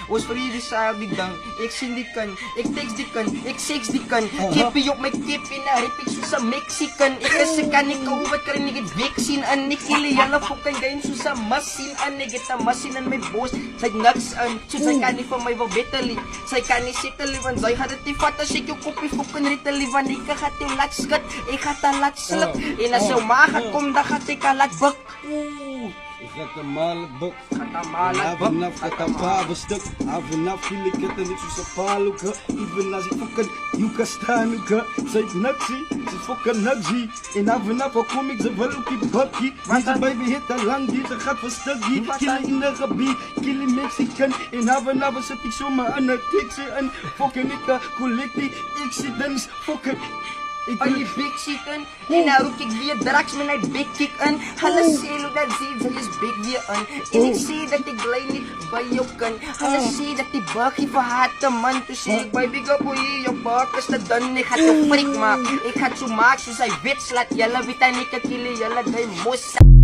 Ons freestyle die ding. Ek sien die kan, ek text die kan, ek sex die kan. Kippie op my kip en na repiek soos 'n Mexican. Ek is 'n kan nie COVID kry nie, ek het vaccine in. Ek kill julle fucking game soos 'n machine in. Ek het 'n machine in my bos. Sy niks in. Sy kan nie vir my wil betterly. Sy kan nie settle want sy gaan dit nie vat as ek jou koppie fucking rittelie want ek gaan jou laat skud. Ek gaan dan laat slip. En as jou maag kom dan gaan ek laat buk. Ik ga de malen buk. Katamalak buk. Vanaf gaat een babelstuk. Vanaf viel ik het en ik zo paluka. Even als ik fucking yuka stanuka. Zij nutsie, ze fucking nutsie. En vanaf kom ik ze wel op die bakkie. Deze baby hit al lang, deze gaat van stukje. Killen in de gebied, killen Mexican. En vanaf zet ik zomaar aan de tikse en fucking ik collect die accidents. Fucking. Aan die big shit in. En nou roep ek weer drugs met my big kick in. Hulle sê look dat sê sy is big weer in. En ek sê dat ek bly nie by jou kan. Hulle sê dat die buggy vir harte man. Toe sê ek baby go boy, jou bak is te dun. Ek gaan jou freak maak. Ek gaan jou maak soos hy wit slat. Julle weet hy nie kan kill julle die mos.